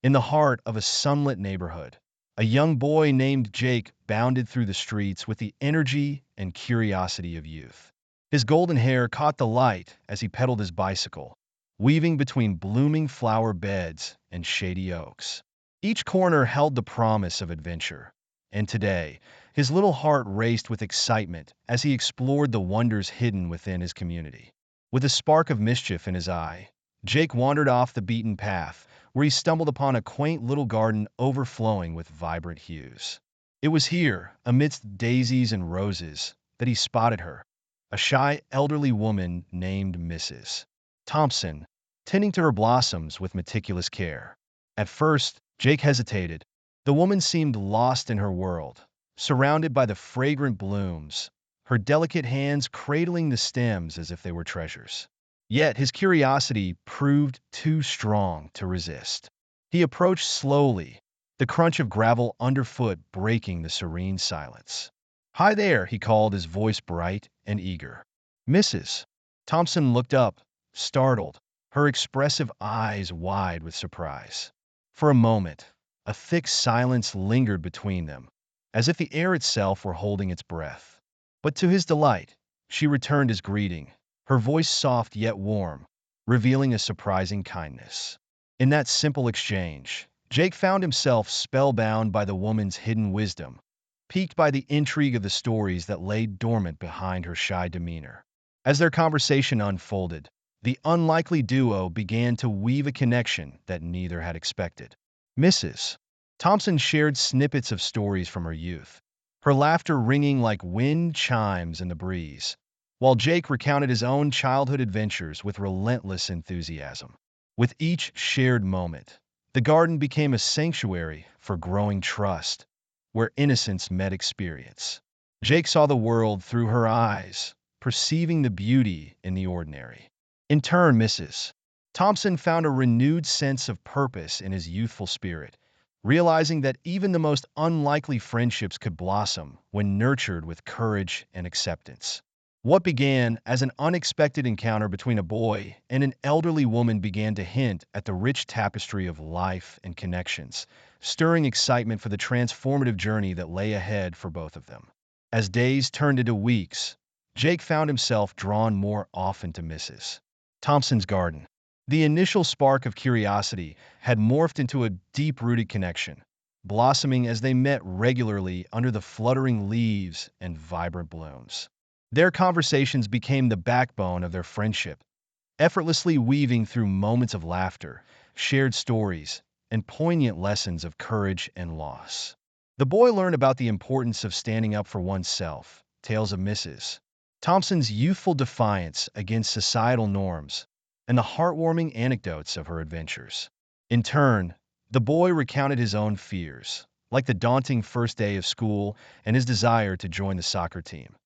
In the heart of a sunlit neighborhood, a young boy named Jake bounded through the streets with the energy and curiosity of youth. His golden hair caught the light as he pedaled his bicycle, weaving between blooming flower beds and shady oaks. Each corner held the promise of adventure, and today, his little heart raced with excitement as he explored the wonders hidden within his community. With a spark of mischief in his eye, Jake wandered off the beaten path, where he stumbled upon a quaint little garden overflowing with vibrant hues. It was here, amidst daisies and roses, that he spotted her, a shy elderly woman named Mrs. Thompson, tending to her blossoms with meticulous care. At first, Jake hesitated. The woman seemed lost in her world, surrounded by the fragrant blooms, her delicate hands cradling the stems as if they were treasures. Yet his curiosity proved too strong to resist. He approached slowly, the crunch of gravel underfoot breaking the serene silence. "Hi there," he called, his voice bright and eager. "Mrs. Thompson" looked up, startled, her expressive eyes wide with surprise. For a moment, a thick silence lingered between them, as if the air itself were holding its breath. But to his delight, she returned his greeting, her voice soft yet warm, revealing a surprising kindness. In that simple exchange, Jake found himself spellbound by the woman's hidden wisdom, piqued by the intrigue of the stories that lay dormant behind her shy demeanor. As their conversation unfolded, the unlikely duo began to weave a connection that neither had expected. Mrs. Thompson shared snippets of stories from her youth, her laughter ringing like wind chimes in the breeze, while Jake recounted his own childhood adventures with relentless enthusiasm. With each shared moment, the garden became a sanctuary for growing trust, where innocence met experience. Jake saw the world through her eyes, perceiving the beauty in the ordinary. In turn, Mrs. Thompson found a renewed sense of purpose in his youthful spirit, realizing that even the most unlikely friendships could blossom when nurtured with courage and acceptance. What began as an unexpected encounter between a boy and an elderly woman began to hint at the rich tapestry of life and connections, stirring excitement for the transformative journey that lay ahead for both of them. As days turned into weeks, Jake found himself drawn more often to Mrs. Thompson's garden. The initial spark of curiosity had morphed into a deep-rooted connection, blossoming as they met regularly under the fluttering leaves and vibrant blooms. Their conversations became the backbone of their friendship, effortlessly weaving through moments of laughter, shared stories, and poignant lessons of courage and loss. The boy learned about the importance of standing up for oneself, tales of Mrs. Thompson's youthful defiance against societal norms, and the heartwarming anecdotes of her adventures. In turn, the boy recounted his own fears, like the daunting first day of school and his desire to join the soccer team,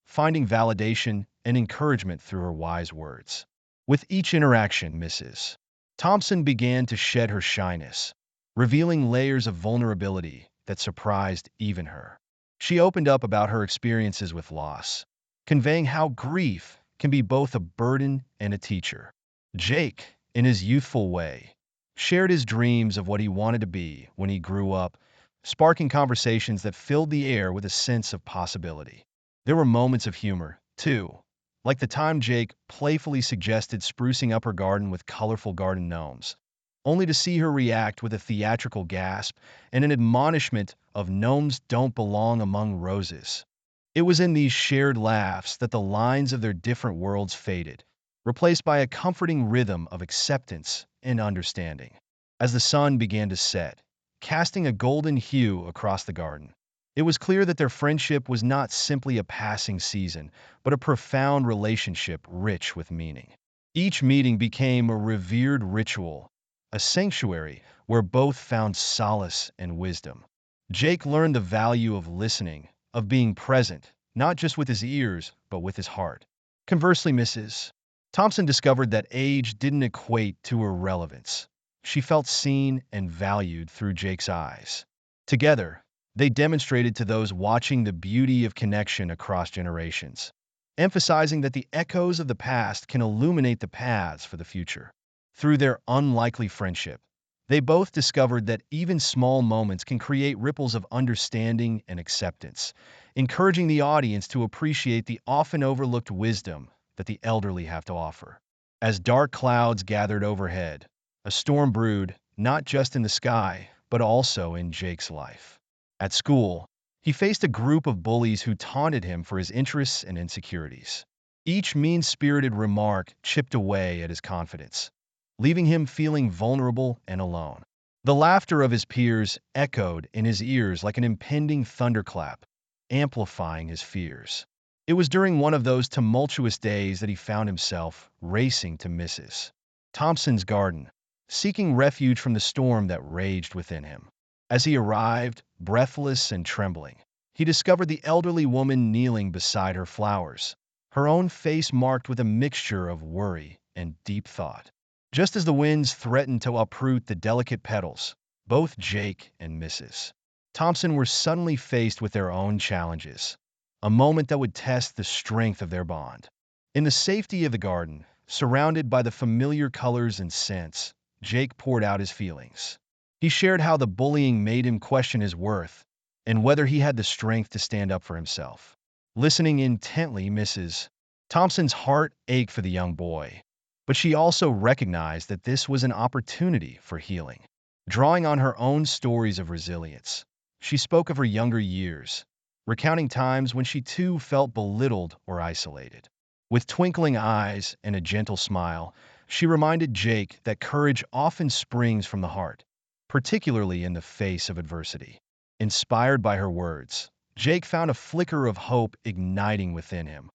finding validation and encouragement through her wise words. With each interaction, Mrs. Thompson began to shed her shyness, revealing layers of vulnerability that surprised even her. She opened up about her experiences with loss, conveying how grief can be both a burden and a teacher. Jake, in his youthful way, shared his dreams of what he wanted to be when he grew up, sparking conversations that filled the air with a sense of possibility. There were moments of humor, too, like the time Jake playfully suggested sprucing up her garden with colorful garden gnomes, only to see her react with a theatrical gasp and an admonishment of gnomes don't belong among roses. It was in these shared laughs that the lines of their different worlds faded, replaced by a comforting rhythm of acceptance and understanding. As the sun began to set, casting a golden hue across the garden, it was clear that their friendship was not simply a passing season, but a profound relationship rich with meaning. Each meeting became a revered ritual, a sanctuary where both found solace and wisdom. Jake learned the value of listening, of being present, not just with his ears, but with his heart. Conversely, Mrs. Thompson discovered that age didn't equate to her relevance. She felt seen and valued through Jake's eyes. Together, they demonstrated to those watching the beauty of connection across generations, emphasizing that the echoes of the past can illuminate the paths for the future. Through their unlikely friendship, They both discovered that even small moments can create ripples of understanding and acceptance, encouraging the audience to appreciate the often overlooked wisdom that the elderly have to offer. As dark clouds gathered overhead, a storm brewed not just in the sky, but also in Jake's life. At school, he faced a group of bullies who taunted him for his interests and insecurities. Each mean-spirited remark chipped away at his confidence, leaving him feeling vulnerable and alone. The laughter of his peers echoed in his ears like an impending thunderclap, amplifying his fears. It was during one of those tumultuous days that he found himself racing to Mrs. Thompson's garden, seeking refuge from the storm that raged within him. As he arrived, breathless and trembling, he discovered the elderly woman kneeling beside her flowers, her own face marked with a mixture of worry and deep thought. Just as the winds threatened to uproot the delicate petals, both Jake and Mrs. Thompson were suddenly faced with their own challenges, a moment that would test the strength of their bond. In the safety of the garden, surrounded by the familiar colors and scents, Jake poured out his feelings. He shared how the bullying made him question his worth and whether he had the strength to stand up for himself. Listening intently, Mrs. Thompson's heart ached for the young boy, but she also recognized that this was an opportunity for healing. Drawing on her own stories of resilience, she spoke of her younger years, recounting times when she too felt belittled or isolated. With twinkling eyes and a gentle smile, she reminded Jake that courage often springs from the heart, particularly in the face of adversity. Inspired by her words, Jake found a flicker of hope igniting within him,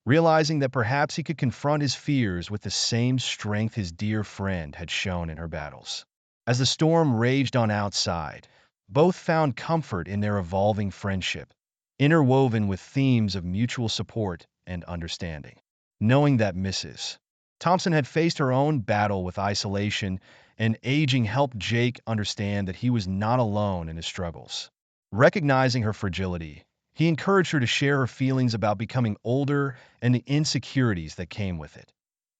realizing that perhaps he could confront his fears with the same strength his dear friend had shown in her battles. As the storm raged on outside, both found comfort in their evolving friendship, interwoven with themes of mutual support and understanding. Knowing that Mrs. Thompson had faced her own battle with isolation and aging helped Jake understand that he was not alone in his struggles. Recognizing her fragility, he encouraged her to share her feelings about becoming older and the insecurities that came with it,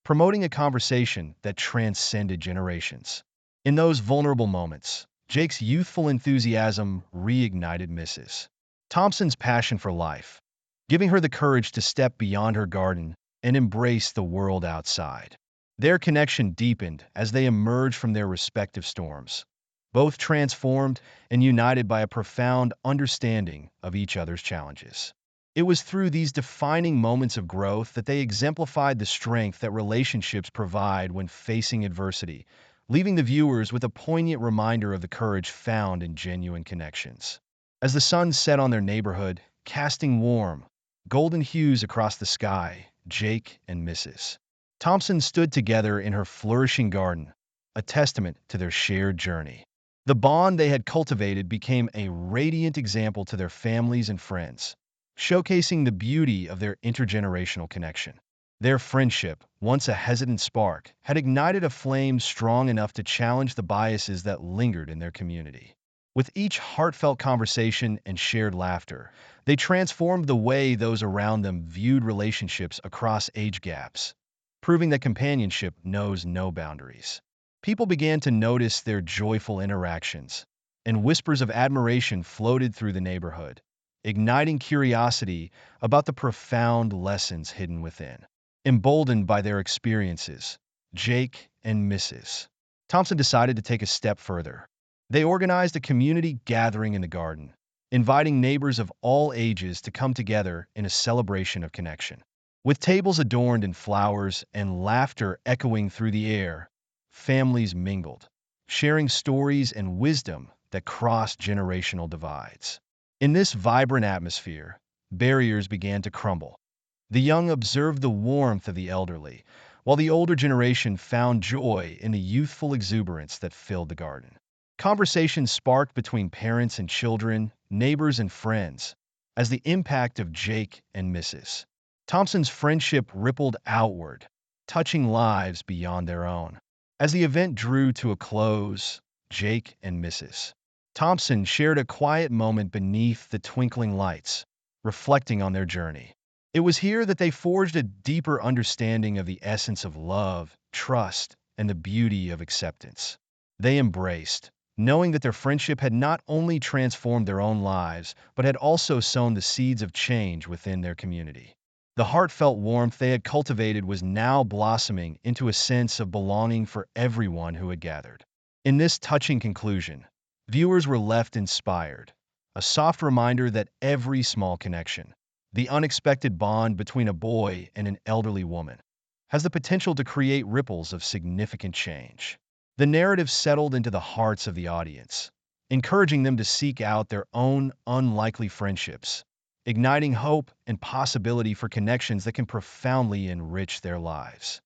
promoting a conversation that transcended generations. In those vulnerable moments, Jake's youthful enthusiasm reignited Mrs. Thompson's passion for life, giving her the courage to step beyond her garden and embrace the world outside. Their connection deepened as they emerged from their respective storms, both transformed and united by a profound understanding of each other's challenges. It was through these defining moments of growth that they exemplified the strength that relationships provide when facing adversity, leaving the viewers with a poignant reminder of the courage found in genuine connections. As the sun set on their neighborhood, casting warm, golden hues across the sky, Jake and Mrs. Thompson stood together in her flourishing garden, a testament to their shared journey. The bond they had cultivated became a radiant example to their families and friends, showcasing the beauty of their intergenerational connection. Their friendship, once a hesitant spark, had ignited a flame strong enough to challenge the biases that lingered in their community. With each heartfelt conversation and shared laughter, they transformed the way those around them viewed relationships across age gaps, proving that companionship knows no boundaries. People began to notice their joyful interactions, and whispers of admiration floated through the neighborhood, igniting curiosity about the profound lessons hidden within. Emboldened by their experiences, Jake and Mrs. Thompson decided to take a step further. They organized a community gathering in the garden, inviting neighbors of all ages to come together in a celebration of connection. With tables adorned in flowers and laughter echoing through the air, families mingled, sharing stories and wisdom that crossed generational divides. In this vibrant atmosphere, barriers began to crumble. The young observed the warmth of the elderly, while the older generation found joy in the youthful exuberance that filled the garden. Conversations sparked between parents and children, neighbors and friends, as the impact of Jake and Mrs. Thompson's friendship rippled outward, touching lives beyond their own. As the event drew to a close, Jake and Mrs. Thompson shared a quiet moment beneath the twinkling lights, reflecting on their journey. It was here that they forged a deeper understanding of the essence of love, trust, and the beauty of acceptance. They embraced, knowing that their friendship had not only transformed their own lives, but had also sown the seeds of change within their community. The heartfelt warmth they had cultivated was now blossoming into a sense of belonging for everyone who had gathered. In this touching conclusion, viewers were left inspired, a soft reminder that every small connection, the unexpected bond between a boy and an elderly woman, has the potential to create ripples of significant change. The narrative settled into the hearts of the audience, encouraging them to seek out their own unlikely friendships, igniting hope and possibility for connections that can profoundly enrich their lives.